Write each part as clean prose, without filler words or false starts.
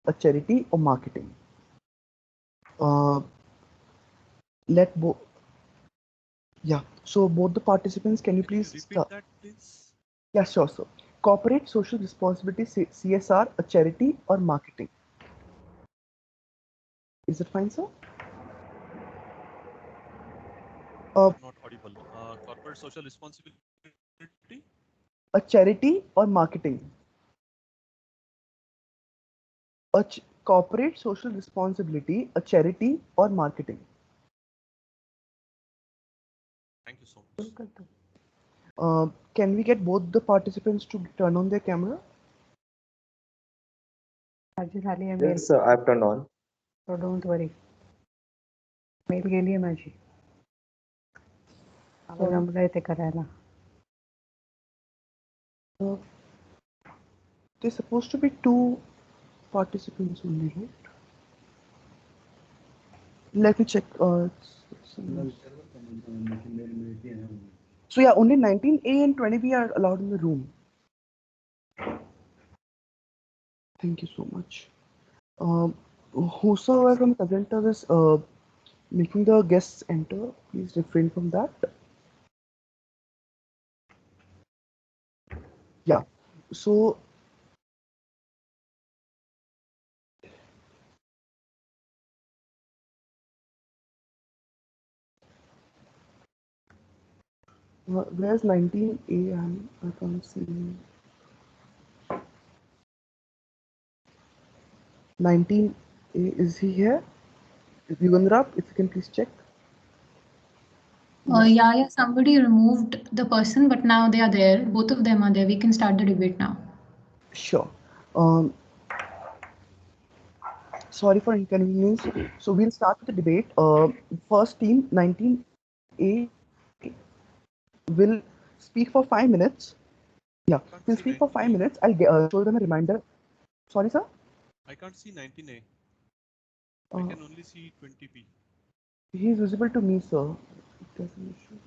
a charity, or marketing? Uh, let both. Yeah. So both the participants, can you Can you please repeat start? that, please? Yeah, sure. So corporate social responsibility, CSR, a charity, or marketing? Is it fine, sir? Uh, You're not audible. Corporate social responsibility. a charity or marketing? Corporate social responsibility, a charity, or marketing? Thank you so much. Can we get both the participants to turn on their camera? माझी झाली आहे mail Yes, sir, I've turned on. So don't worry mail गेली आहे माझी मला Sorry. जमलंय ते करायला Uh, there's supposed to be two participants only, right? Let me check. So yeah, only 19A and 20B are allowed in the room. Thank you so much. Whosoever from the presenter is making the guests enter, please refrain from that. Yeah. So where's 19A? I can't see. 19A, is he here? Yugandhar, if you can please check. Yeah, somebody removed the person, but now they are there. Both of them are there. We can start the debate now. Sure. Um, Sorry for inconvenience. So we'll start with the debate. First team, 19A, will speak for 5 minutes. Yeah, I we'll can't speak see for 5 minutes. 19A. I'll show them a reminder. Sorry, sir. I can't see 19A. I Uh, can only see 20B. he is visible to me, sir. If there's an issue,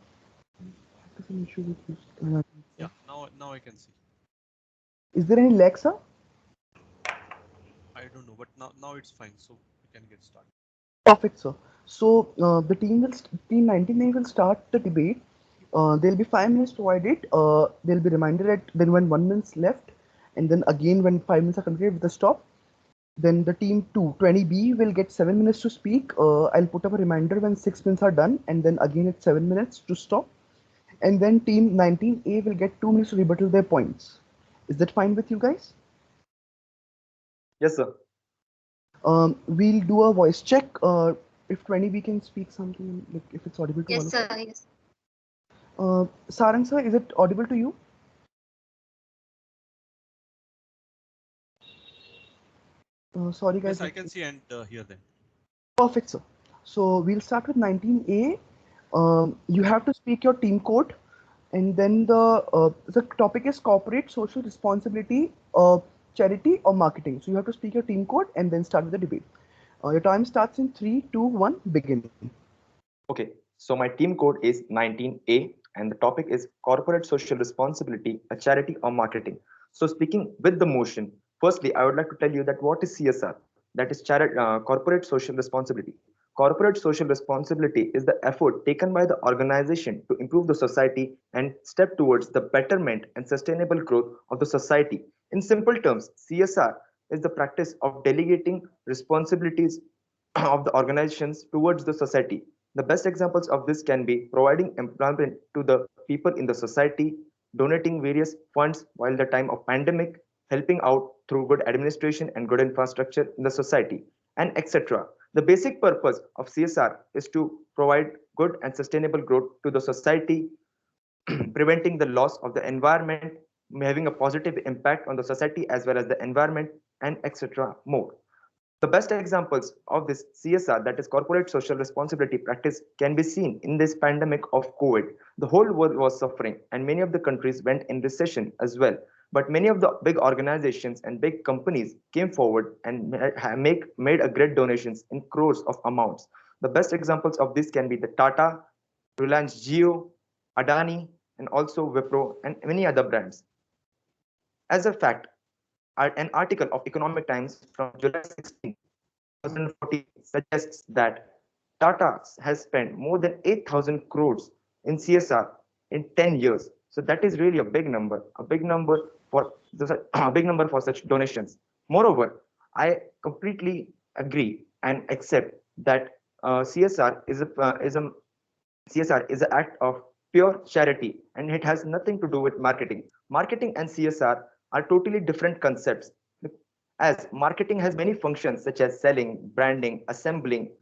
if there's an issue with this. Yeah, now I can see. Is there any lag, sir? I don't know, but now it's fine. So we can get started. Perfect, sir. So the team 19A will start the debate. There'll be 5 minutes provided. There'll be reminded at then when 1 minute's left, and then again when 5 minutes are completed with the stop. Then the team 20B will get 7 minutes to speak. I'll put up a reminder when 6 minutes are done, and then again at 7 minutes to stop. And then team 19A will get 2 minutes to rebuttal their points. Is that fine with you guys? Yes, sir. We'll do a voice check. If 20B can speak something, like if it's audible to all Yes, of sir. you. Yes. Sarang sir, is it audible to you? Sorry guys. Yes, I can see and hear them. Perfect, sir. So we'll start with 19A. You have to speak your team code, and then the topic is corporate social responsibility, charity, or marketing. So you have to speak your team code and then start with the debate. Your time starts in 3, 2, 1, begin. Okay, so my team code is 19A, and the topic is corporate social responsibility, a charity or marketing. So, speaking with the motion, firstly, I would like to tell you that what is CSR? That is corporate social responsibility. Corporate social responsibility is the effort taken by the organization to improve the society and step towards the betterment and sustainable growth of the society. In simple terms, CSR is the practice of delegating responsibilities of the organizations towards the society. The best examples of this can be providing employment to the people in the society, donating various funds while the time of pandemic, helping out through good administration and good infrastructure in the society, and etc. The basic purpose of CSR is to provide good and sustainable growth to the society, preventing the loss of the environment, having a positive impact on the society as well as the environment, and etc. more. The best examples of this CSR, that is corporate social responsibility practice, can be seen in this pandemic of COVID. The whole world was suffering, and many of the countries went in recession as well. But many of the big organizations and big companies came forward and made a great donations in crores of amounts. The best examples of this can be the Tata, Reliance Jio, Adani, and also Wipro and many other brands. As a fact, An article of Economic Times from July 16, 2014 suggests that Tata has spent more than 8,000 crores in CSR in 10 years. So that is really a big number for a big number for such donations. Moreover, I completely agree and accept that CSR is an act of pure charity and it has nothing to do with marketing. Marketing and CSR are totally different concepts, as marketing has many functions such as selling, branding, assembling,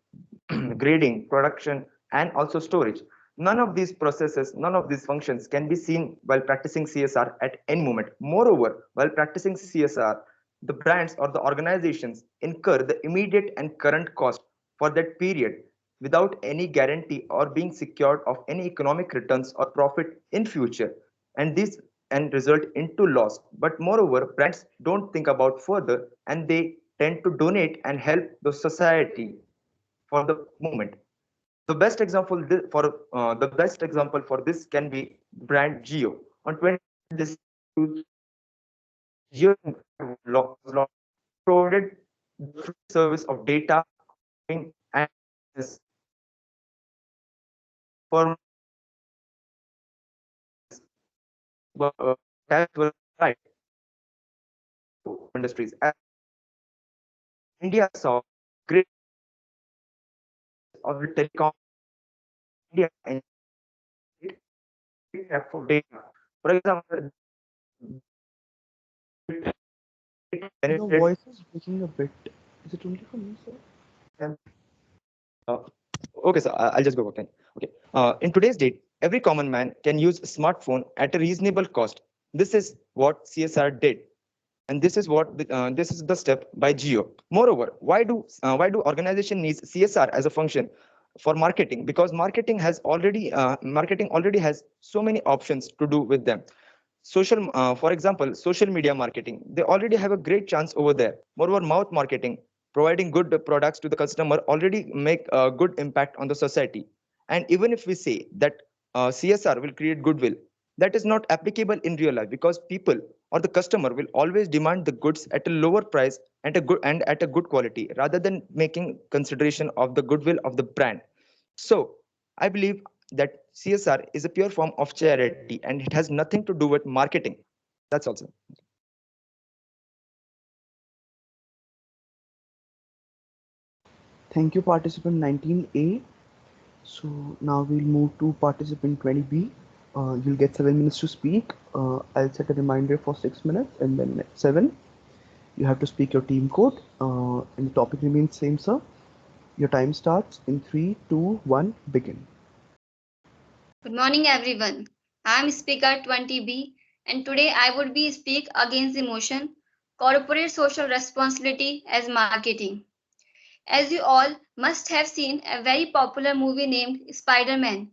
grading, production, and also storage. None of these functions can be seen while practicing CSR at any moment. Moreover, while practicing CSR, the brands or the organizations incur the immediate and current cost for that period without any guarantee or being secured of any economic returns or profit in future, and this and result into loss. But moreover, brands don't think about further and they tend to donate and help the society for the moment. The best example for this can be brand Geo. On 20 this Geo law provided the free service of data and this for uh, were right industries. As India saw great of the telecom India and it for data. For example, it Your penetrated voice is breaking a bit. Is it only for me, sir? and uh, okay, so I'll just go again. Okay. In today's date, every common man can use a smartphone at a reasonable cost. This is what CSR did, and this is the step by Geo. Moreover, why do organization needs CSR as a function for marketing? Because marketing already has so many options to do with them. For example, social media marketing, they already have a great chance over there. Moreover, mouth marketing, providing good products to the customer, already make a good impact on the society. And even if we say that CSR will create goodwill, that is not applicable in real life, because people or the customer will always demand the goods at a lower price and at a good quality, rather than making consideration of the goodwill of the brand. So I believe that CSR is a pure form of charity and it has nothing to do with marketing. That's also. Thank you, participant 19A. So now we'll move to participant 20B. You'll get 7 minutes to speak. I'll set a reminder for 6 minutes, and then at 7, you have to speak your team code. And the topic remains same, sir. Your time starts in 3, 2, 1, begin. Good morning, everyone. I am Speaker 20B, and today I would be speak against the motion corporate social responsibility as marketing. As you all must have seen a very popular movie named Spider-Man,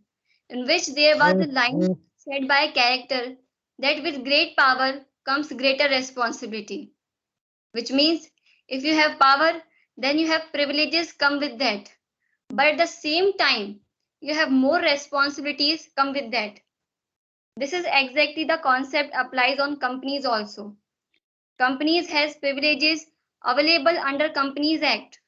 in which there was a line said by a character that with great power comes greater responsibility, which means if you have power, then you have privileges come with that. But at the same time, you have more responsibilities come with that. This is exactly the concept applies on companies also. Companies has privileges available under Companies Act,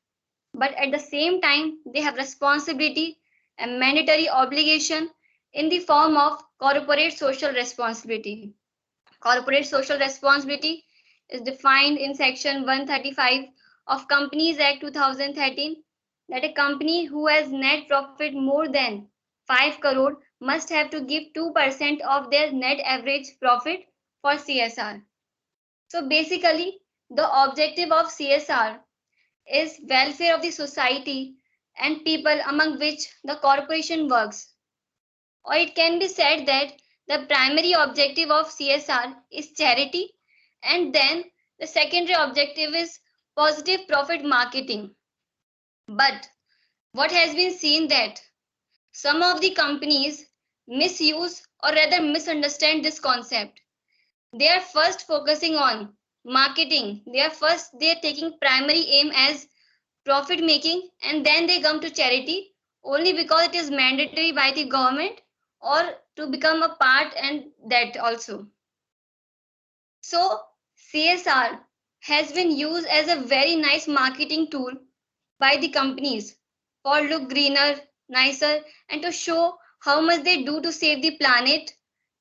but at the same time they have responsibility and mandatory obligation in the form of corporate social responsibility. Corporate social responsibility is defined in section 135 of Companies Act 2013, that a company who has net profit more than 5 crore must have to give 2% of their net average profit for CSR. So basically, the objective of CSR is welfare of the society and people among which the corporation works. Or it can be said that the primary objective of CSR is charity, and then the secondary objective is positive profit marketing. But what has been seen that some of the companies misuse or rather misunderstand this concept. They are first focusing on marketing. They are taking primary aim as profit making, and then they come to charity only because it is mandatory by the government or to become a part, and that also. So CSR has been used as a very nice marketing tool by the companies for look greener, nicer, and to show how much they do to save the planet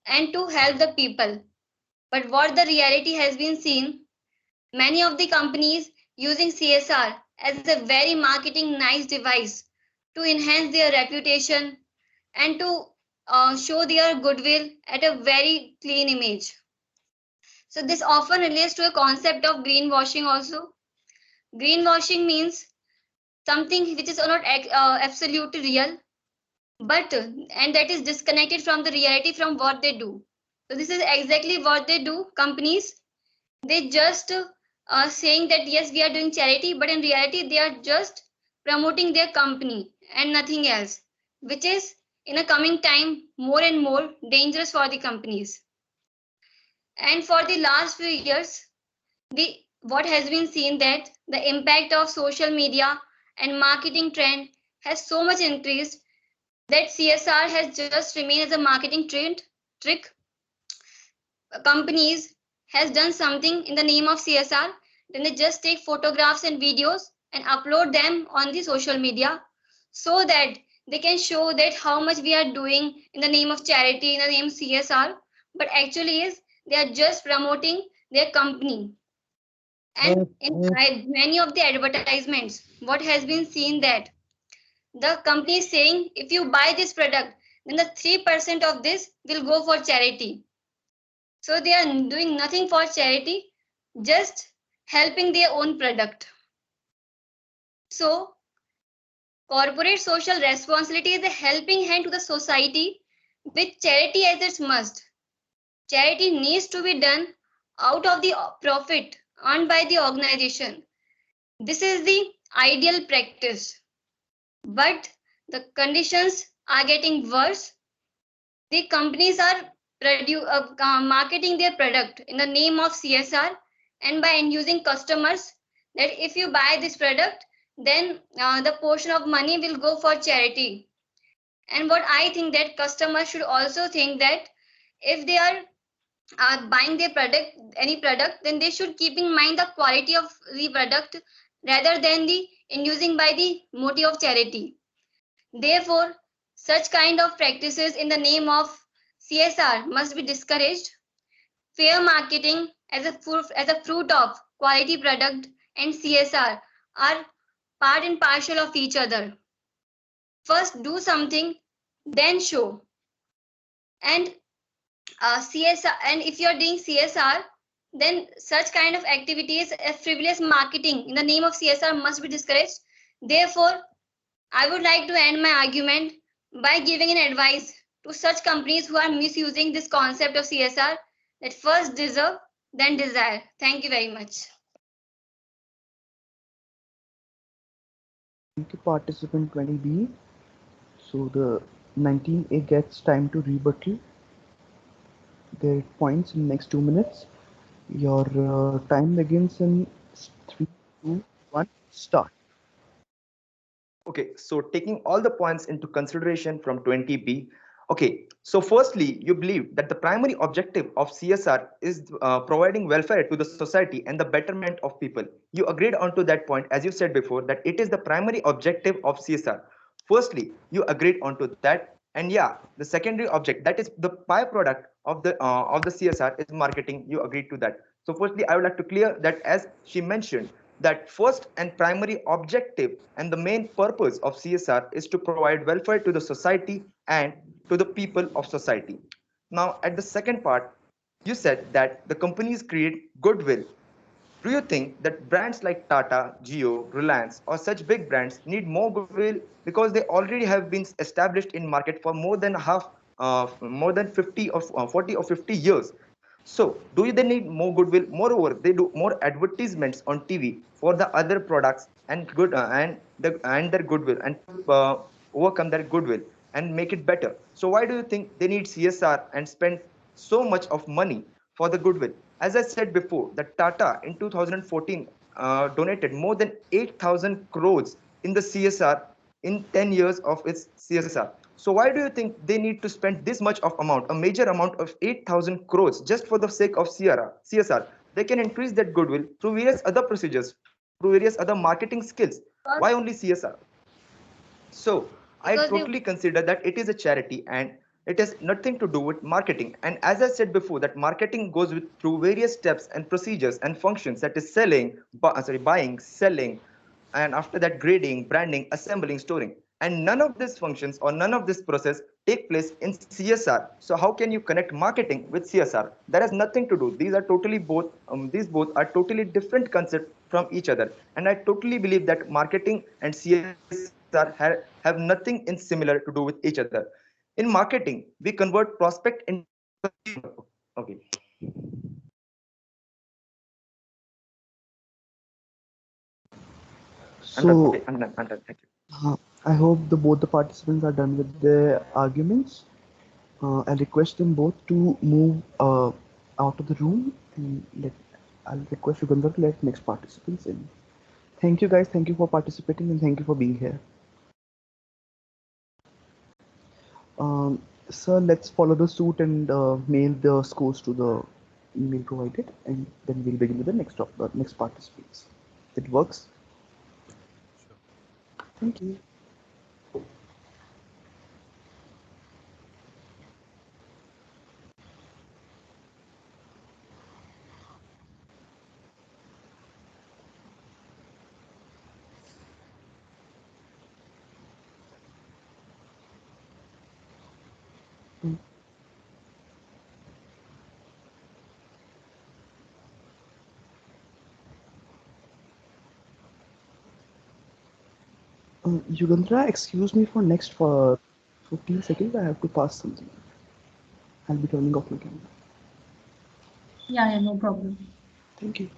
and to help the people. But what the reality has been seen, many of the companies using CSR as a very marketing nice device to enhance their reputation and to show their goodwill at a very clean image. So this often relates to a concept of greenwashing also. Greenwashing means something which is not absolutely real, but and that is disconnected from the reality from what they do. So this is exactly what they do. Companies, they just saying that yes, we are doing charity, but in reality they are just promoting their company and nothing else, which is in a coming time more and more dangerous for the companies. And for the last few years, the what has been seen that the impact of social media and marketing trend has so much increased that CSR has just remained as a marketing trend trick. Companies has done something in the name of CSR, then they just take photographs and videos and upload them on the social media so that they can show that how much we are doing in the name of charity, in the name of CSR, but actually is they are just promoting their company. And in many of the advertisements, what has been seen that the company is saying if you buy this product, then the 3% of this will go for charity. So they are doing nothing for charity, just helping their own product. So corporate social responsibility is a helping hand to the society with charity as its must. Charity needs to be done out of the profit earned by the organization. This is the ideal practice. But the conditions are getting worse. The companies are marketing their product in the name of CSR and by inducing customers that if you buy this product, then the portion of money will go for charity. And what I think that customers should also think that if they are buying their product, any product, then they should keep in mind the quality of the product rather than the inducing by the motive of charity. Therefore, such kind of practices in the name of CSR must be discouraged. Fair marketing as a fruit of quality product and CSR are part and partial of each other. First do something, then show. And CSR, and if you're doing CSR, then such kind of activities, frivolous marketing in the name of CSR must be discouraged. Therefore, I would like to end my argument by giving an advice to such companies who are misusing this concept of CSR that first deserve, then desire. Thank you very much. Thank you, participant 20B. So the 19A gets time to rebuttal their points in next 2 minutes. Your time begins in 3, 2, 1, start. Okay, so taking all the points into consideration from 20B, okay, so firstly, you believe that the primary objective of CSR is providing welfare to the society and the betterment of people. You agreed onto that point, as you said before, that it is the primary objective of CSR. Firstly, you agreed onto that, and yeah, the secondary object, that is the byproduct of the CSR is marketing. You agreed to that. So firstly, I would like to clear that as she mentioned, that first and primary objective and the main purpose of CSR is to provide welfare to the society and to the people of society. Now, at the second part, you said that the companies create goodwill. Do you think that brands like Tata, Jio, Reliance, or such big brands need more goodwill because they already have been established in market for more than 50 or 40 or 50 years? So, do they need more goodwill? Moreover, they do more advertisements on TV for the other products and and their goodwill and to overcome their goodwill and make it better. So, why do you think they need CSR and spend so much of money for the goodwill? As I said before, that Tata in 2014 donated more than 8,000 crores in the CSR in 10 years of its CSR. So why do you think they need to spend this much of amount, a major amount of 8,000 crores just for the sake of CSR? They can increase that goodwill through various other procedures, through various other marketing skills. Why Because, only CSR? So I because we totally consider that it is a charity and it has nothing to do with marketing. And as I said before, that marketing goes with through various steps and procedures and functions, that is selling, buying, selling, and after that grading, branding, assembling, storing. And none of these functions or none of this process take place in CSR. So how can you connect marketing with CSR? That has nothing to do. These are totally both. These both are totally different concepts from each other. And I totally believe that marketing and CSR have nothing in similar to do with each other. In marketing, we convert prospect into consumer. Okay. I'm done. Okay, So I'm done. I'm done. Thank you. I hope both the participants are done with their arguments. I'll request them both to move out of the room, and I'll request Yugandhar to let next participants in. Thank you guys. Thank you for participating and thank you for being here. Sir, let's follow the suit and mail the scores to the email provided, and then we'll begin with the next participants. It works. Sure. Thank you. Yugandhara, excuse me for next for 15 seconds. I have to pass something. I'll be turning off my camera. Yeah, no problem. Thank you.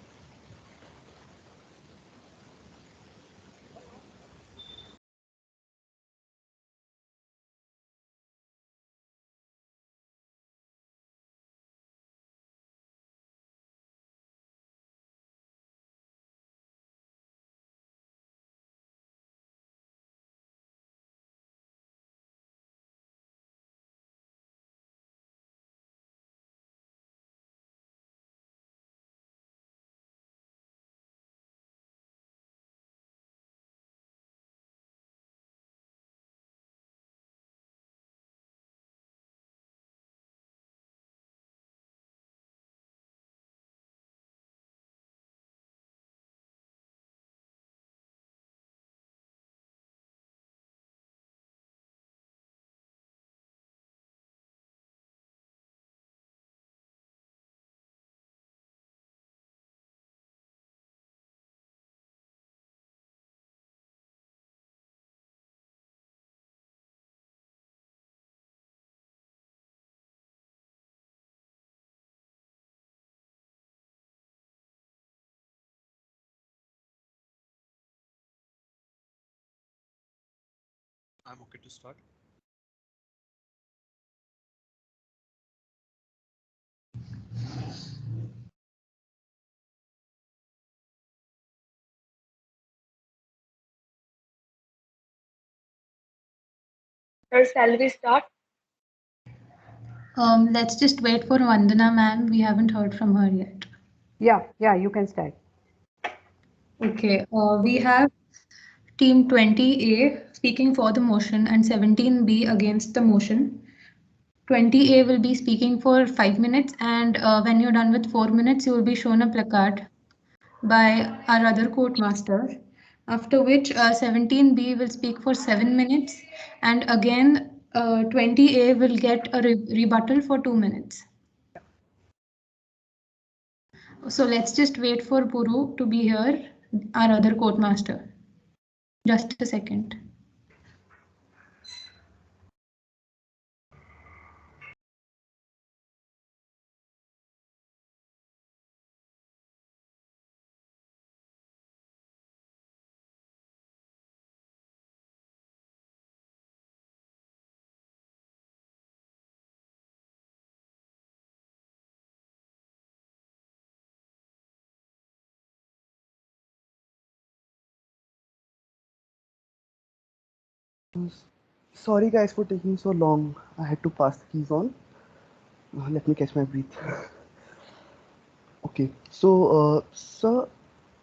I'm okay to start. Sir, shall we start? Let's just wait for Vandana, ma'am. We haven't heard from her yet. Yeah, you can start. Okay, we have team 20A speaking for the motion and 17B against the motion. 20A will be speaking for 5 minutes, and when you're done with 4 minutes, you will be shown a placard by our other court master. After which 17B will speak for 7 minutes, and again 20A will get a rebuttal for 2 minutes. So let's just wait for Puru to be here, our other court master. Just a second. Sorry guys for taking so long. I had to pass the keys on. Let me catch my breath. Okay. So, sir,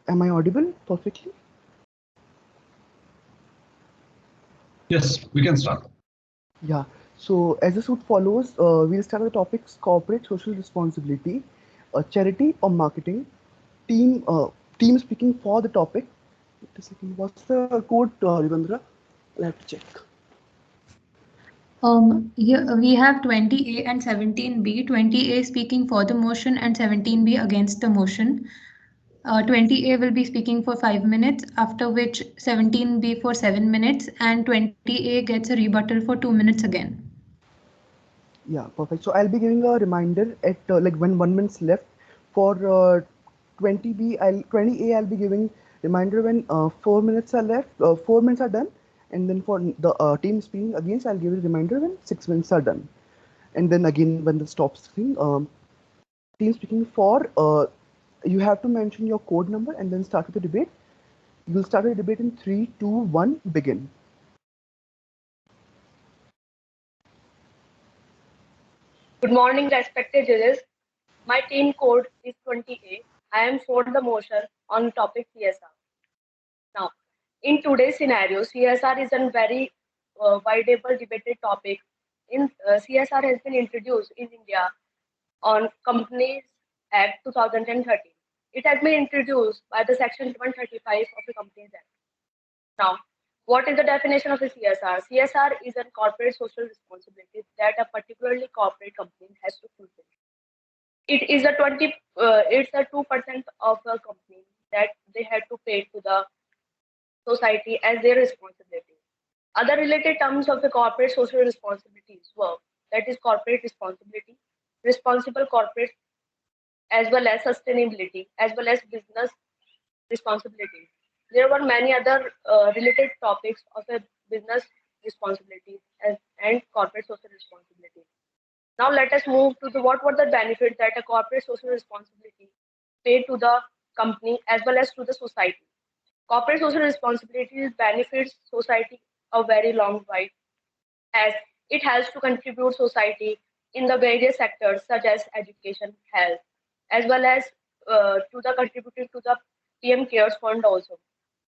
am I audible perfectly? Yes, we can start. Yeah. So, as the suit follows, we'll start with the topics corporate social responsibility, charity or marketing, team team speaking for the topic. Wait a second. What's the code, Rivendra? I'll have to check. Here we have 20A and 17B. 20A speaking for the motion and 17B against the motion. 20A will be speaking for 5 minutes, after which 17B for 7 minutes, and 20A gets a rebuttal for 2 minutes again. Yeah, perfect. So I'll be giving a reminder at like when 1 minute's left. For 20A, I'll be giving reminder when 4 minutes are left. 4 minutes are done, and then for the team speaking against, I'll give a reminder when 6 minutes are done, and then again when the stop screen. Team speaking for you have to mention your code number and then start with the debate. We'll start the debate in 3, 2, 1, begin. Good morning, respected judges. My team code is 20A. I am for the motion on topic CSR. Now, in today's scenario, CSR is a very widely debated topic. CSR has been introduced in India on Companies Act 2013. It has been introduced by the Section 135 of the Companies Act. Now, what is the definition of a CSR? CSR is a corporate social responsibility that a particularly corporate company has to fulfill. It is a 2% of a company that they had to pay to the society as their responsibility. Other related terms of the corporate social responsibilities were that is corporate responsibility, responsible corporate, as well as sustainability, as well as business responsibility. There were many other related topics of a business responsibility and corporate social responsibility. Now let us move to what were the benefits that a corporate social responsibility paid to the company as well as to the society. Corporate social responsibility benefits society a very long way, as it helps to contribute society in the various sectors such as education, health, as well as to the contributing to the PM Cares Fund also.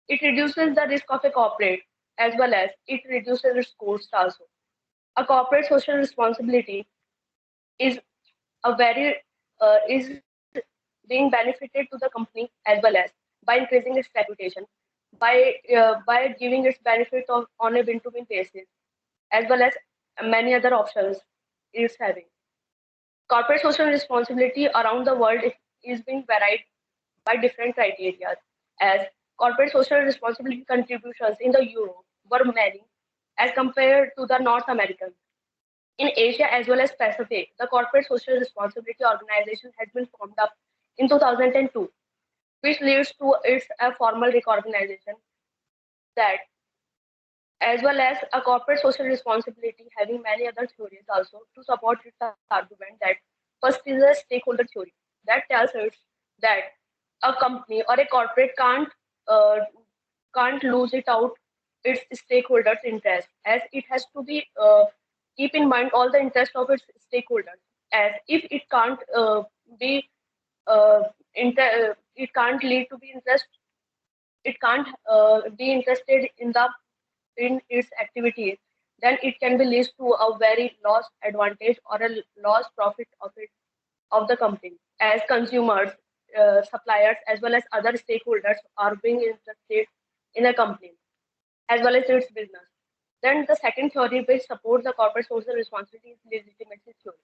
It reduces the risk of a corporate as well as it reduces its costs also. A corporate social responsibility is a very is being benefited to the company as well as by increasing its reputation, by giving its benefit of on a win-to-win basis, as well as many other options it's having. Corporate social responsibility around the world is being varied by different criteria, as corporate social responsibility contributions in the Europe were many as compared to the North American. In Asia as well as Pacific, the Corporate Social Responsibility Organization has been formed up in 2002, which leads to its a formal recognition that, as well as a corporate social responsibility having many other theories also to support its argument that first is a stakeholder theory that tells us that a company or a corporate can't lose it out its stakeholders' interest, as it has to be keep in mind all the interest of its stakeholders. As if it can't be it can't lead to be interest, it can't be interested in its activities, then it can be lead to a very lost advantage or a lost profit of the company, as consumers, suppliers, as well as other stakeholders are being interested in a company as well as its business. Then the second theory which supports the corporate social responsibility is legitimacy theory,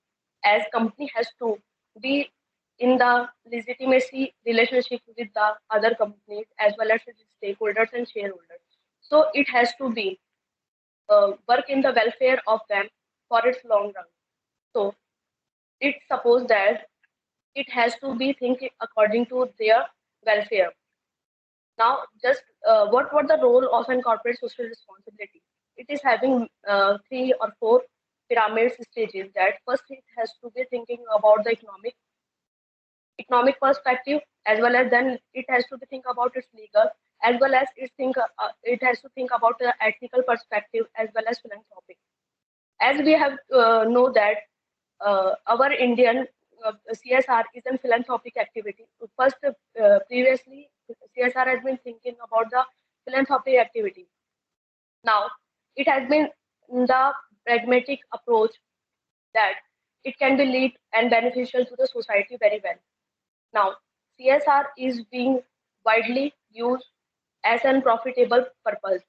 as company has to be in the legitimacy relationship with the other companies as well as its stakeholders and shareholders. So it has to be work in the welfare of them for its long run. So it suppose that it has to be think according to their welfare. Now, just what were the role of an corporate social responsibility? It is having 3 or 4 pyramid stages. That first, it has to be thinking about the economic perspective, as well as then it has to be think about its legal, as well as it has to think about the ethical perspective as well as philanthropic. As we have know that our Indian CSR is a philanthropic activity. First, previously, CSR has been thinking about the philanthropic activity. Now, it has been the pragmatic approach that it can be lead and beneficial to the society very well. Now, CSR is being widely used as an profitable purpose.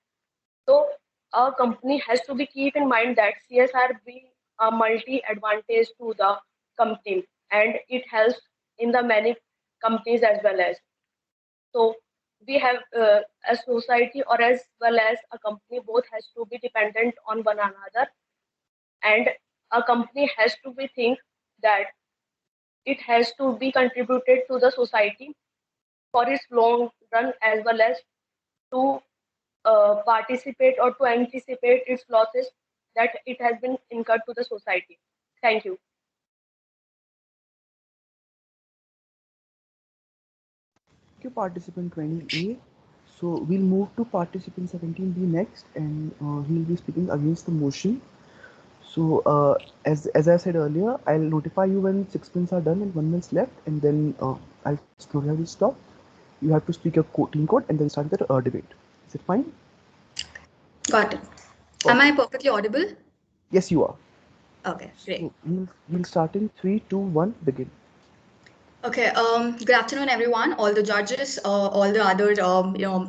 So, a company has to be keep in mind that CSR be a multi advantage to the company, and it helps in the many companies as well as. So, we have a society or as well as a company both has to be dependent on one another, and a company has to be think that it has to be contributed to the society for its long run as well as to participate or to anticipate its losses that it has been incurred to the society. Thank you. Thank you, participant 20A. So we'll move to participant 17B next, and he'll be speaking against the motion. So as I said earlier, I'll notify you when 6 minutes are done and 1 minute's left, and then I'll slowly have you stop. You have to speak your team code and then start the debate. Is it fine? Got it. Am I perfectly audible? Yes, you are. Okay, great. So we'll start in 3, 2, 1, begin. Okay, good afternoon, everyone, all the judges, all the other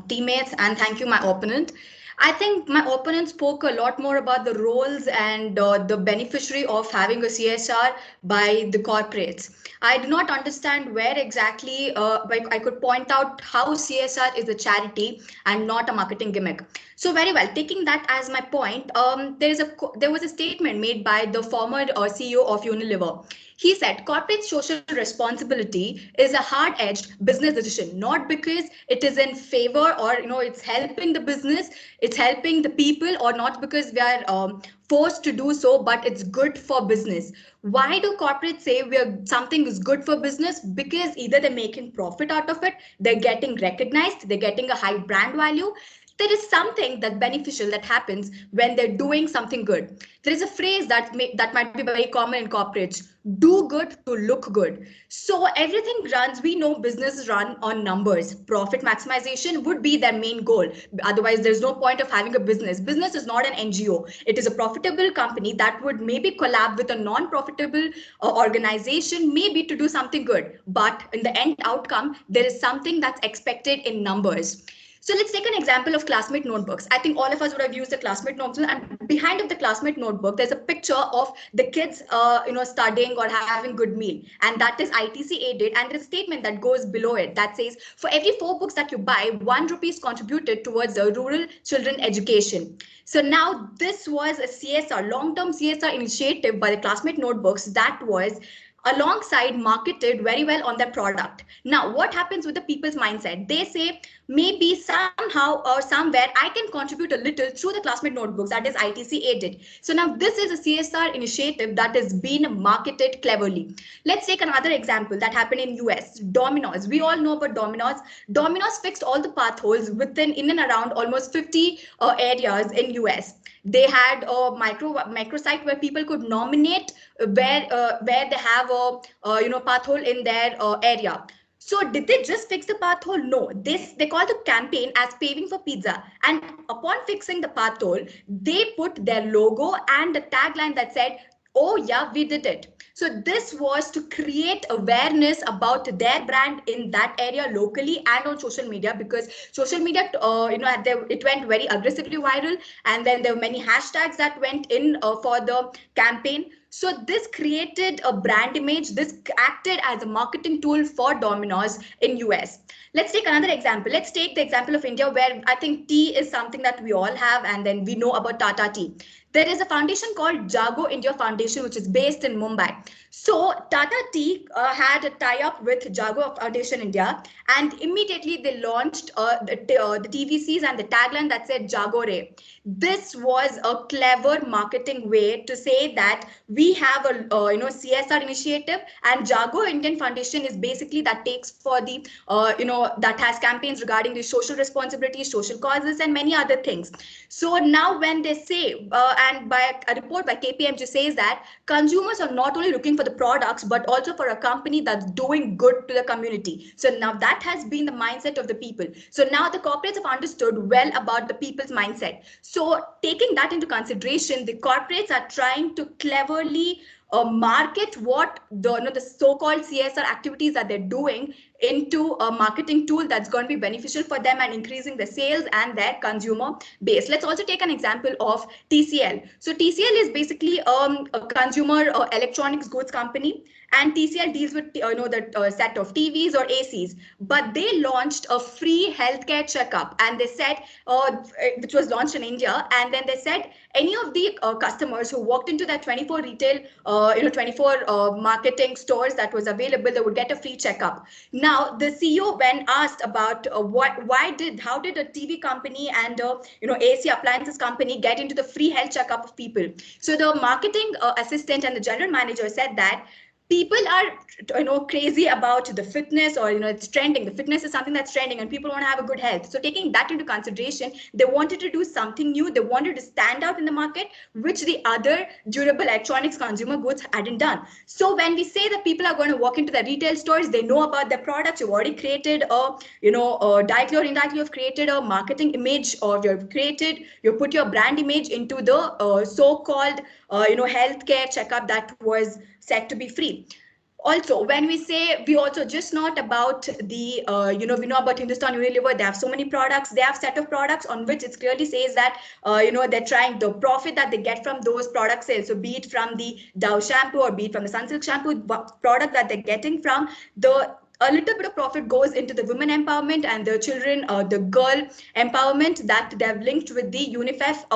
teammates, and thank you, my opponent. I think my opponent spoke a lot more about the roles and the beneficiary of having a CSR by the corporates. I do not understand where exactly I could point out how CSR is a charity and not a marketing gimmick. So very well, taking that as my point, there was a statement made by the former CEO of Unilever. He said corporate social responsibility is a hard-edged business decision, not because it is in favor or it's helping the business, it's helping the people, or not because we are forced to do so, but it's good for business. Why do corporates say something is good for business? Because either they're making profit out of it, they're getting recognized, they're getting a high brand value. There is something that beneficial that happens when they're doing something good. There is a phrase that might be very common in corporates: do good to look good. So everything runs, we know businesses run on numbers. Profit maximization would be their main goal. Otherwise, there's no point of having a business. Business is not an NGO. It is a profitable company that would maybe collab with a non-profitable organization, maybe to do something good. But in the end outcome, there is something that's expected in numbers. So let's take an example of classmate notebooks. I think all of us would have used the classmate notebook, and behind of the classmate notebook, there's a picture of the kids, studying or having good meal, and that is ITC aided. And there's a statement that goes below it that says, for every 4 books that you buy, 1 rupee is contributed towards the rural children education. So now this was a CSR, long-term CSR initiative by the classmate notebooks that was alongside marketed very well on their product. Now, what happens with the people's mindset? They say, maybe somehow or somewhere I can contribute a little through the classmate notebooks, that is ITC aided. So now this is a CSR initiative that is being marketed cleverly. Let's take another example that happened in US. Domino's. We all know about Domino's. Domino's fixed all the path holes in and around almost 50 areas in US. They had a microsite where people could nominate where they have a path hole in their area. So did they just fix the path hole? No, they call the campaign as paving for pizza. And upon fixing the path hole, they put their logo and the tagline that said, oh yeah, we did it. So this was to create awareness about their brand in that area locally and on social media, because social media, it went very aggressively viral, and then there were many hashtags that went in for the campaign. So this created a brand image. This acted as a marketing tool for Domino's in US. Let's take another example. Let's take the example of India, where I think tea is something that we all have, and then we know about Tata Tea. There is a foundation called Jago India Foundation, which is based in Mumbai. So Tata Tea had a tie-up with Jago Foundation India, and immediately they launched the TVCs and the tagline that said Jago Re. This was a clever marketing way to say that we have a CSR initiative, and Jago Indian Foundation is basically that takes for the that has campaigns regarding the social responsibility, social causes, and many other things. So now when they say and by a report by KPMG says that consumers are not only looking for the the products, but also for a company that's doing good to the community. So now that has been the mindset of the people. So now the corporates have understood well about the people's mindset. So taking that into consideration, the corporates are trying to cleverly market what the so-called CSR activities that they're doing into a marketing tool that's going to be beneficial for them and increasing the sales and their consumer base. Let's also take an example of TCL. So TCL is basically a consumer electronics goods company, and TCL deals with the set of TVs or ACs. But they launched a free healthcare checkup, and they said, which was launched in India, and then they said any of the customers who walked into that 24 retail, 24 marketing stores that was available, they would get a free checkup. Now, the CEO, when asked about how did a TV company and AC appliances company get into the free health checkup of people? So the marketing assistant and the general manager said that people are crazy about the fitness, or it's trending. The fitness is something that's trending and people want to have a good health. So taking that into consideration, they wanted to do something new. They wanted to stand out in the market, which the other durable electronics consumer goods hadn't done. So when we say that people are going to walk into the retail stores, they know about their products. You've already created directly or indirectly, you've created a marketing image, or you've put your brand image into the so-called healthcare checkup that was said to be free. Also, when we say, we also just not about the we know about Hindustan Unilever. They have so many products. They have set of products on which it clearly says that they're trying the profit that they get from those product sales. So be it from the Dove shampoo, or be it from the Sunsilk shampoo product that they're getting from, a little bit of profit goes into the women empowerment and the children, the girl empowerment that they've linked with the UNICEF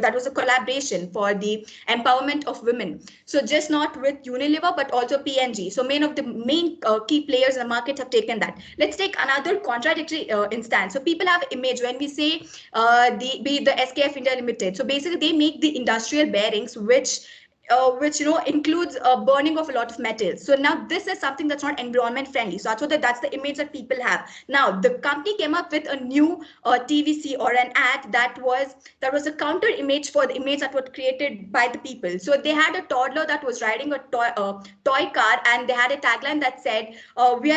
that was a collaboration for the empowerment of women. So just not with Unilever, but also P&G. So main key players in the market have taken that. Let's take another contradictory instance. So people have image when we say the SKF India Limited. So basically they make the industrial bearings, which includes burning of a lot of metals. So now this is something that's not environment friendly. So that's the image that people have. Now the company came up with a new TVC or an ad that was a counter image for the image that was created by the people. So they had a toddler that was riding a toy car, and they had a tagline that said, we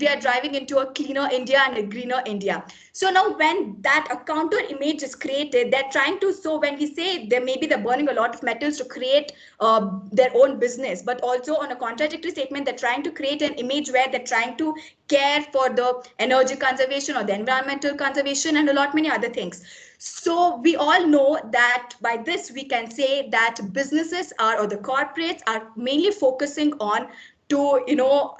are driving into a cleaner India and a greener India. So now when a counter image is created, they're trying to, so when we say they're burning a lot of metals to create their own business, but also on a contradictory statement, they're trying to create an image where they're trying to care for the energy conservation or the environmental conservation and a lot many other things. So we all know that by this we can say that businesses or the corporates are mainly focusing on to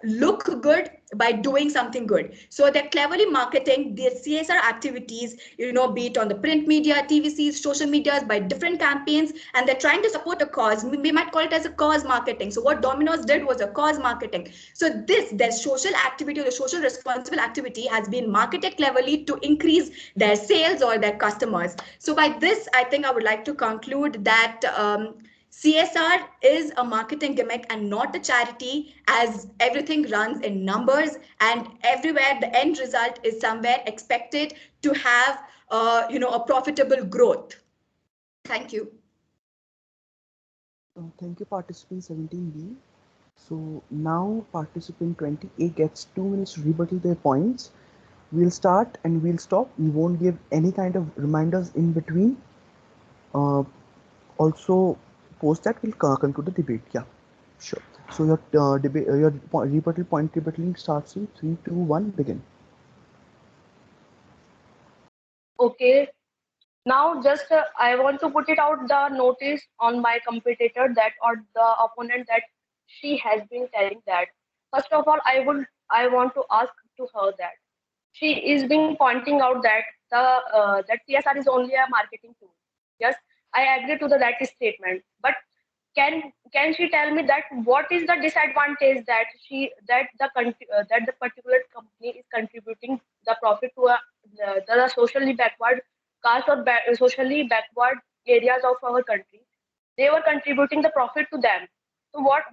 look good by doing something good. So they're cleverly marketing their CSR activities, be it on the print media, TVCs, social medias, by different campaigns, and they're trying to support a cause. We might call it as a cause marketing. So what Domino's did was a cause marketing. So their social activity or the social responsible activity has been marketed cleverly to increase their sales or their customers. So by this, I think I would like to conclude that CSR is a marketing gimmick and not a charity, as everything runs in numbers, and everywhere the end result is somewhere expected to have a profitable growth. Thank you. Thank you, participant 17B. So now participant 20A gets 2 minutes to rebuttal their points. We'll start and we'll stop. We won't give any kind of reminders in between. Also, post that we'll conclude the debate. Yeah, sure. So your rebuttal point rebuttaling starts in 3, 2, 1. Begin. Okay. Now, just I want to put it out the notice on my competitor that, or the opponent, that she has been telling that. First of all, I want to ask to her that she is being pointing out that that CSR is only a marketing tool. Yes, I agree to that statement. But can she tell me that what is the disadvantage that the particular company is contributing the profit to the socially backward caste or socially backward areas of our country? They were contributing the profit to them. So what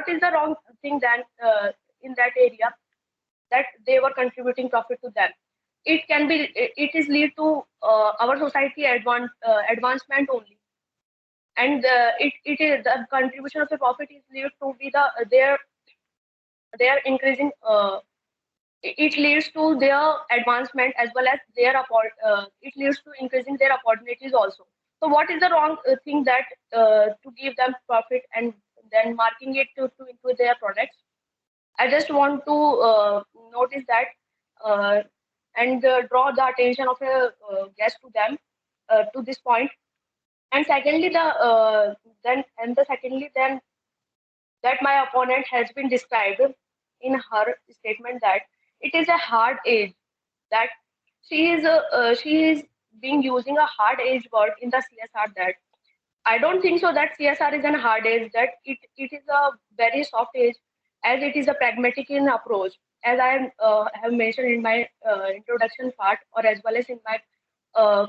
is the wrong thing then in that area, that they were contributing profit to them? It is lead to our society advancement only. and it is the contribution of the profit is lead to be their increasing. It leads to their advancement as well as it leads to increasing their opportunities also. So what is the wrong thing that to give them profit and then marking it to into their products? I just want to notice that uh, and draw the attention of a guest to them to this point. And secondly, then that my opponent has been described in her statement that it is a hard age, that she is being using a hard age word in the CSR. That I don't think so that CSR is a hard age, that it is a very soft age, as it is a pragmatic in approach, as I have mentioned in my introduction part, or as well as in my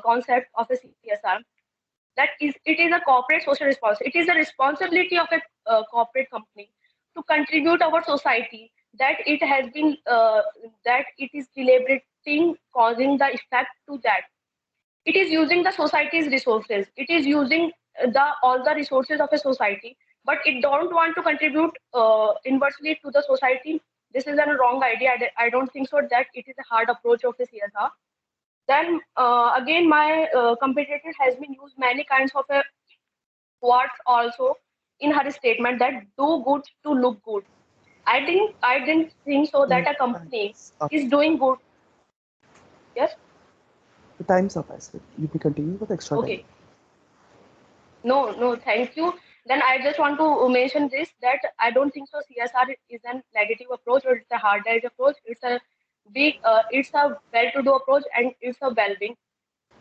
concept of a CSR. That is, it is a corporate social responsibility. It is a responsibility of a corporate company to contribute our society, that it has been that it is deliberating causing the effect to that. It is using the society's resources. It is using the all the resources of a society, but it don't want to contribute inversely to the society. This is a wrong idea. I don't think so that it is a hard approach of the CSR. Then again, my competitor has been used many kinds of words also in her statement, that do good to look good. I didn't think so that a company Time's up. is doing good. Yes. The time's up, I said. You can continue with extra time. Okay. No, thank you. Then I just want to mention this, that I don't think so CSR is a negative approach or it's a hard edge approach. It's a it's a well-to-do approach, and it's a well-being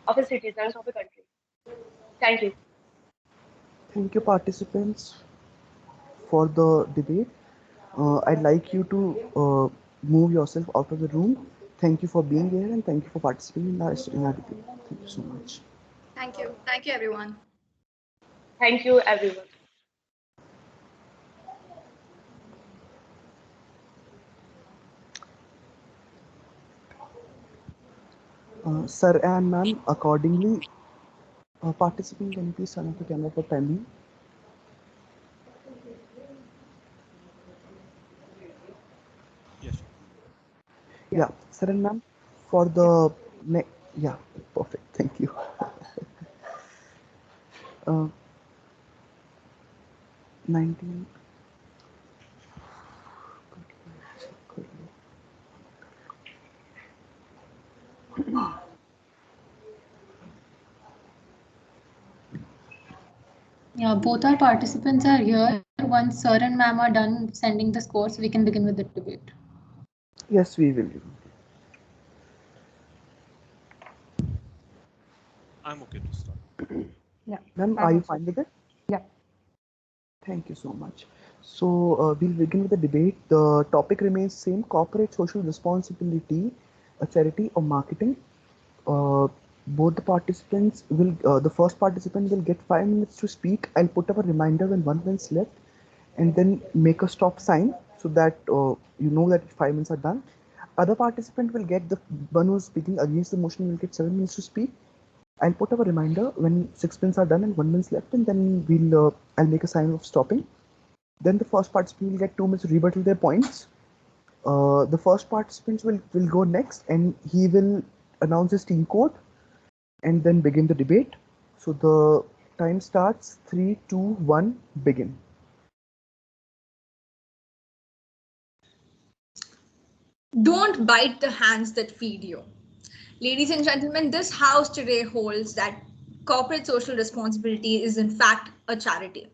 of the citizens of the country. Thank you. Thank you, participants, for the debate. I'd like you to move yourself out of the room. Thank you for being here, and thank you for participating in our debate. Thank you so much. Thank you. Thank you, everyone. Thank you, everyone. Sir and ma'am, accordingly, participant, can you please turn off the camera for time being? Yes. Yeah, sir and ma'am, for the yeah, perfect. Thank you. uh, 19. Yeah, both our participants are here. Once sir and ma'am are done sending the scores, we can begin with the debate. Yes, we will. I'm okay to start. Yeah. Ma'am, are you fine with it? Yeah. Thank you so much. So we'll begin with the debate. The topic remains same: corporate social responsibility, a charity or marketing. Both the participants will. The first participant will get 5 minutes to speak. I'll put up a reminder when 1 minute's left, and then make a stop sign so that you know that 5 minutes are done. Other participant will get, the one who's speaking against the motion will get 7 minutes to speak. I'll put up a reminder when 6 minutes are done and 1 minute's left, and then I'll make a sign of stopping. Then the first participant will get 2 minutes to rebuttal their points. The first participant will go next, and he will announce his team code and then begin the debate. So the time starts. 3, 2, 1, begin. Don't bite the hands that feed you. Ladies and gentlemen, this house today holds that corporate social responsibility is in fact a charity.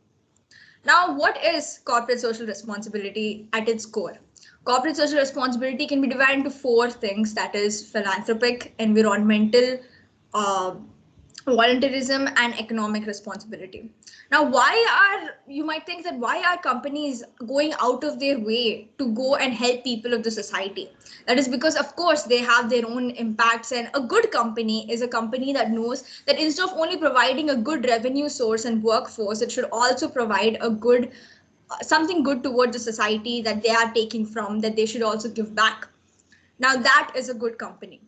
Now, what is corporate social responsibility at its core? Corporate social responsibility can be divided into four things, that is philanthropic, environmental, volunteerism, and economic responsibility. Now, you might think that why are companies going out of their way to go and help people of the society? That is because, of course, they have their own impacts, and a good company is a company that knows that instead of only providing a good revenue source and workforce, it should also provide a good something good towards the society that they are taking from, that they should also give back. Now, that is a good company.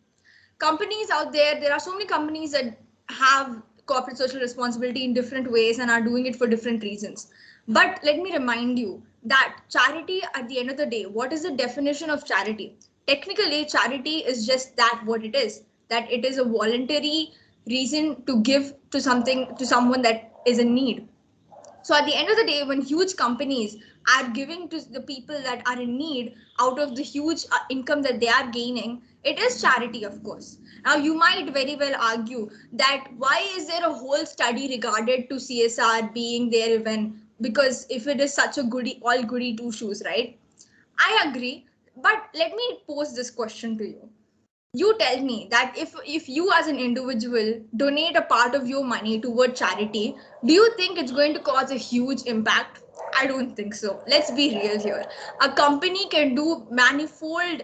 Companies out there are so many companies that have corporate social responsibility in different ways and are doing it for different reasons. But let me remind you that charity, at the end of the day, what is the definition of charity? Technically, charity is just that what it is, that it is a voluntary reason to give to something, to someone that is in need. So at the end of the day, when huge companies are giving to the people that are in need out of the huge income that they are gaining, it is charity, of course. Now, you might very well argue that why is there a whole study regarded to CSR being there even, because if it is such a goody, all goody two shoes, right? I agree. But let me pose this question to you. You tell me that if you as an individual donate a part of your money toward charity, do you think it's going to cause a huge impact? I don't think so. Let's be real here. A company can do manifold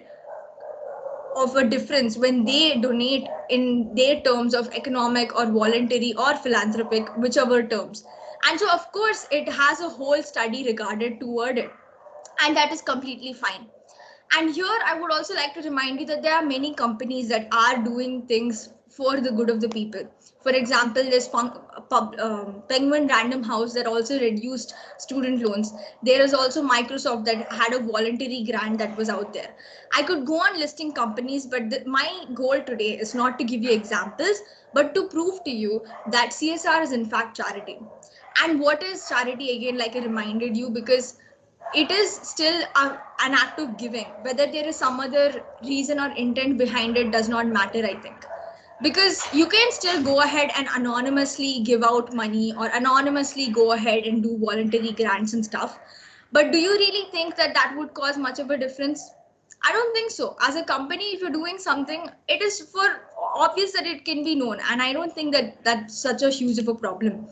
of a difference when they donate in their terms of economic or voluntary or philanthropic, whichever terms. And so of course it has a whole study regarded toward it, and that is completely fine. And here I would also like to remind you that there are many companies that are doing things for the good of the people. For example, there's Penguin Random House that also reduced student loans. There is also Microsoft that had a voluntary grant that was out there. I could go on listing companies, but my goal today is not to give you examples, but to prove to you that CSR is in fact charity. And what is charity again, like I reminded you, because it is still an act of giving. Whether there is some other reason or intent behind it does not matter, I think. Because you can still go ahead and anonymously give out money or anonymously go ahead and do voluntary grants and stuff. But do you really think that that would cause much of a difference? I don't think so. As a company, if you're doing something, it is for obvious that it can be known. And I don't think that that's such a huge of a problem.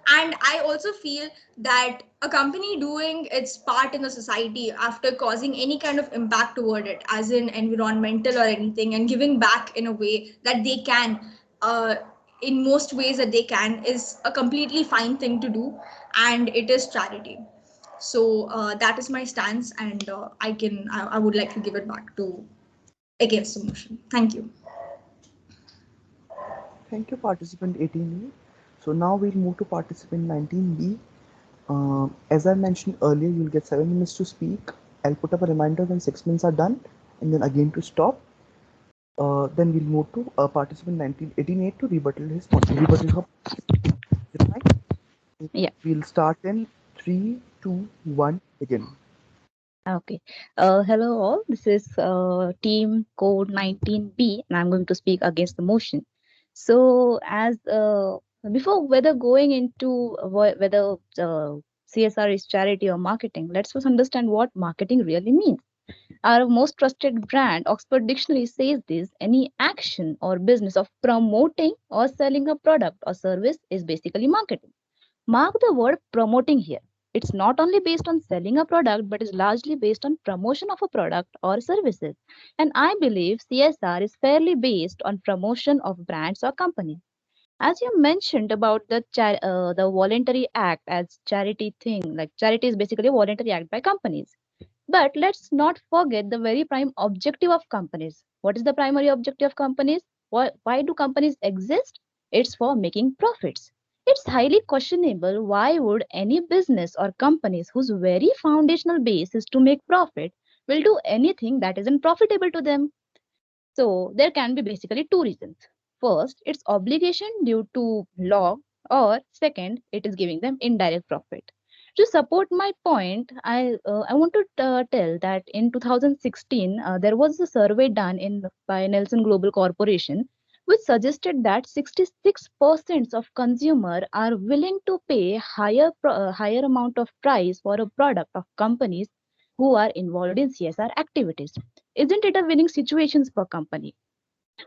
And I also feel that a company doing its part in the society after causing any kind of impact toward it, as in environmental or anything, and giving back in a way that they can, uh, in most ways that they can, is a completely fine thing to do, and it is charity. So that is my stance, and I would like to give it back to against the motion. Thank you. Thank you, participant 18A. So now we'll move to participant 19B. As I mentioned earlier, you'll get 7 minutes to speak. I'll put up a reminder when 6 minutes are done, and then again to stop. Then we'll move to participant 18A to rebuttal her. Yeah. We'll start in 3, 2, 1, begin. Okay. Hello all. This is team code 19B, and I'm going to speak against the motion. So, as before, whether going into whether CSR is charity or marketing, let's first understand what marketing really means. Our most trusted brand, Oxford Dictionary, says this: any action or business of promoting or selling a product or service is basically marketing. Mark the word promoting here. It's not only based on selling a product, but is largely based on promotion of a product or services. And I believe CSR is fairly based on promotion of brands or companies. As you mentioned about the voluntary act as charity thing, like charity is basically a voluntary act by companies. But let's not forget the very prime objective of companies. What is the primary objective of companies? Why do companies exist? It's for making profits. It's highly questionable why would any business or companies whose very foundational base is to make profit will do anything that isn't profitable to them. So there can be basically two reasons. First, it's obligation due to law, or second, it is giving them indirect profit. To support my point, I want to tell that in 2016 there was a survey done by Nelson Global Corporation, which suggested that 66% of consumer are willing to pay higher amount of price for a product of companies who are involved in CSR activities. Isn't it a winning situation for company?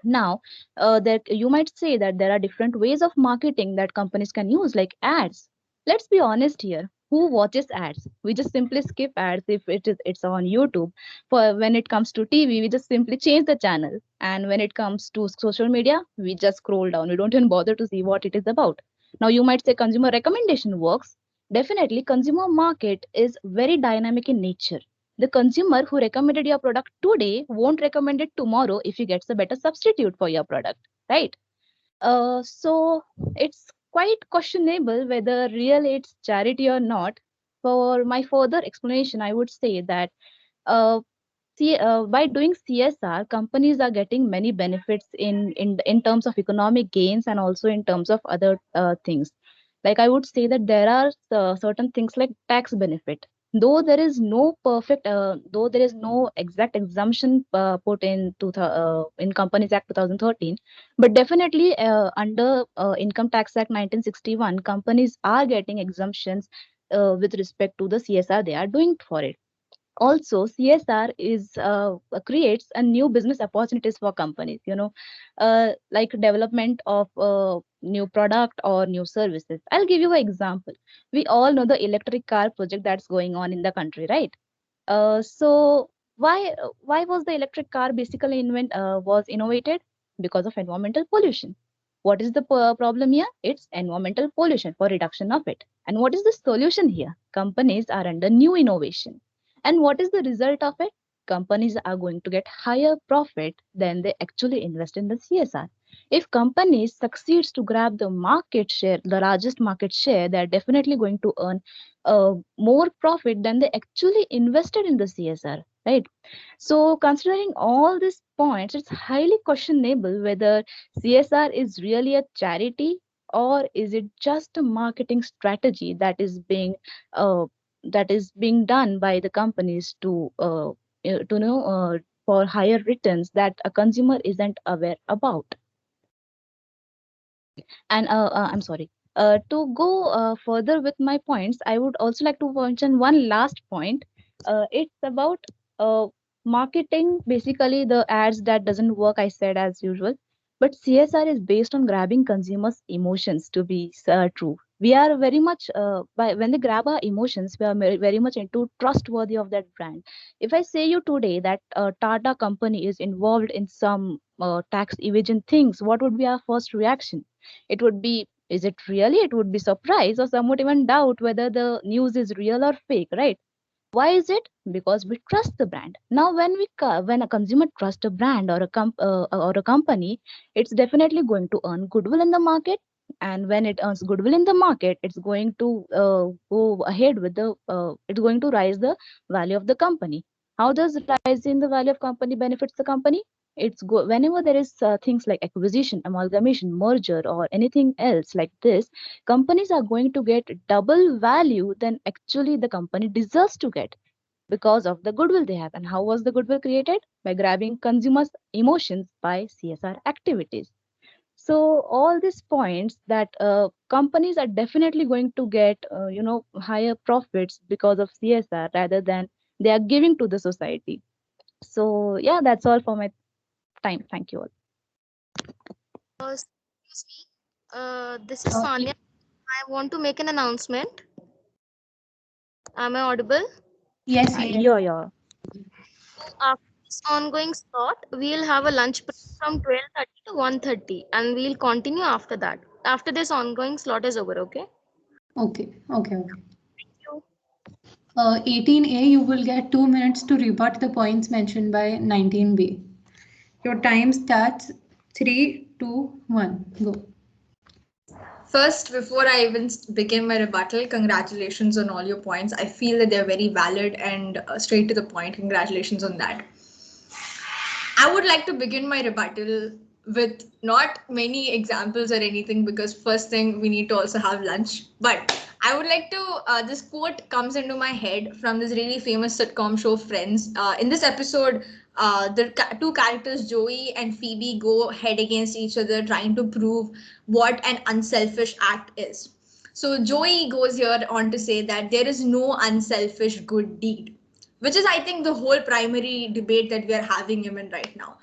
Now, there you might say that there are different ways of marketing that companies can use, like ads. Let's be honest here. Who watches ads? We just simply skip ads if it's on YouTube. For when it comes to TV, we just simply change the channel. And when it comes to social media, we just scroll down. We don't even bother to see what it is about. Now, you might say consumer recommendation works. Definitely, consumer market is very dynamic in nature. The consumer who recommended your product today won't recommend it tomorrow if he gets a better substitute for your product, right? So it's quite questionable whether really it's charity or not. For my further explanation, I would say that uh, by doing CSR, companies are getting many benefits in terms of economic gains and also in terms of other things. Like I would say that there are certain things like tax benefit. Though there is no exact exemption put in Companies Act 2013, but definitely under Income Tax Act 1961, companies are getting exemptions with respect to the CSR they are doing for it. Also CSR is creates a new business opportunities for companies, like development of new product or new services. I'll give you an example. We all know the electric car project that's going on in the country, right? So why was the electric car basically was innovated? Because of environmental pollution. What is the problem here? It's environmental pollution for reduction of it. And what is the solution here? Companies are under new innovation. And what is the result of it? Companies are going to get higher profit than they actually invest in the CSR. If companies succeeds to grab the market share, the largest market share, they're definitely going to earn more profit than they actually invested in the CSR, right? So, considering all these points, it's highly questionable whether CSR is really a charity or is it just a marketing strategy uh, that is being done by the companies to know for higher returns that a consumer isn't aware about. And I'm sorry. To go further with my points, I would also like to mention one last point. It's about uh, marketing, basically the ads that doesn't work, I said as usual. But CSR is based on grabbing consumers' emotions to be true. We are very much, when they grab our emotions, we are very much into trustworthy of that brand. If I say you today that Tata company is involved in some tax evasion things, what would be our first reaction? It would be, is it really? It would be surprise, or some would even doubt whether the news is real or fake, right? Why is it? Because we trust the brand. Now, when a consumer trusts a brand or a company, it's definitely going to earn goodwill in the market. And when it earns goodwill in the market, it's going to go ahead with it's going to rise the value of the company. How does rising the value of company benefits the company? Whenever there is things like acquisition, amalgamation, merger, or anything else like this, companies are going to get double value than actually the company deserves to get because of the goodwill they have. And how was the goodwill created? By grabbing consumers' emotions by CSR activities. So all these points that companies are definitely going to get, higher profits because of CSR rather than they are giving to the society. So yeah, that's all for my time. Thank you all. Excuse me. This is Y- Sanya. I want to make an announcement. Am I audible? yes, yes. Yeah. After this ongoing slot, we'll have a lunch break from 12:30 to 1:30, and we'll continue after that. After this ongoing slot is over, okay? Okay, okay, okay. Thank you. 18A, you will get 2 minutes to rebut the points mentioned by 19B. Your time starts 3, 2, 1. Go. First, before I even begin my rebuttal, congratulations on all your points. I feel that they're very valid and straight to the point. Congratulations on that. I would like to begin my rebuttal with not many examples or anything because first thing we need to also have lunch. But I would like to, this quote comes into my head from this really famous sitcom show Friends. In this episode, the two characters, Joey and Phoebe, go head against each other trying to prove what an unselfish act is. So Joey goes here on to say that there is no unselfish good deed, which is I think the whole primary debate that we are having even right now.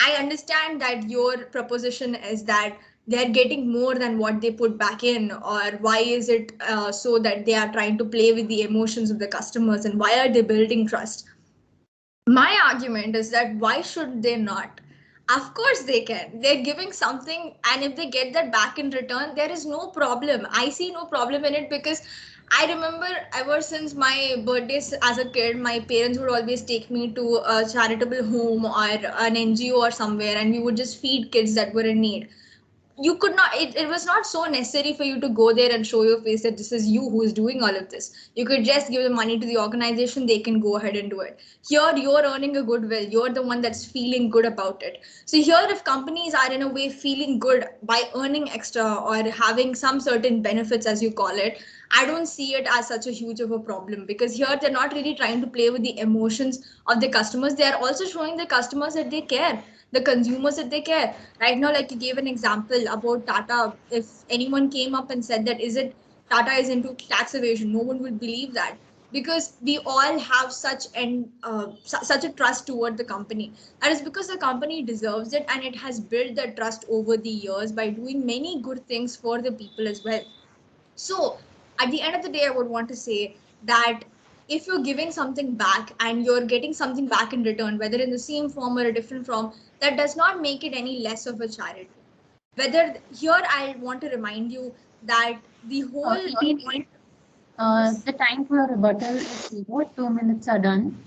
I understand that your proposition is that they're getting more than what they put back in, or why is it so that they are trying to play with the emotions of the customers, and why are they building trust? My argument is that why should they not? Of course they can. They're giving something, and if they get that back in return, there is no problem. I see no problem in it because I remember ever since my birthdays as a kid, my parents would always take me to a charitable home or an NGO or somewhere, and we would just feed kids that were in need. you could not, it was not so necessary for you to go there and show your face that this is you who is doing all of this. You could just give the money to the organization, they can go ahead and do it. Here you're earning a goodwill, you're the one that's feeling good about it. So here, if companies are in a way feeling good by earning extra or having some certain benefits, as you call it, I don't see it as such a huge of a problem, because here they're not really trying to play with the emotions of the customers. They are also showing the customers that they care, the consumers that they care. Right now, like you gave an example about Tata. If anyone came up and said that is it Tata is into tax evasion, no one would believe that, because we all have such a trust toward the company. That is because the company deserves it, and it has built that trust over the years by doing many good things for the people as well. So at the end of the day, I would want to say that if you're giving something back and you're getting something back in return, whether in the same form or a different form, that does not make it any less of a charity. Whether here, I want to remind you that the whole 18 the time for rebuttal is 0. 2 minutes are done.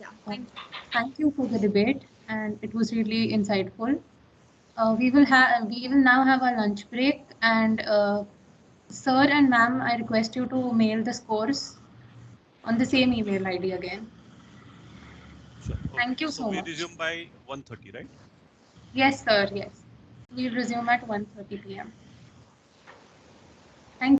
yeah, Thank you for the debate, and it was really insightful. We will now have a lunch break, and sir and ma'am, I request you to mail the scores on the same email ID again. Sure. Okay. Thank you So so we much. resume by 1:30, right? Yes, sir. Yes, we'll resume at 1:30 p.m.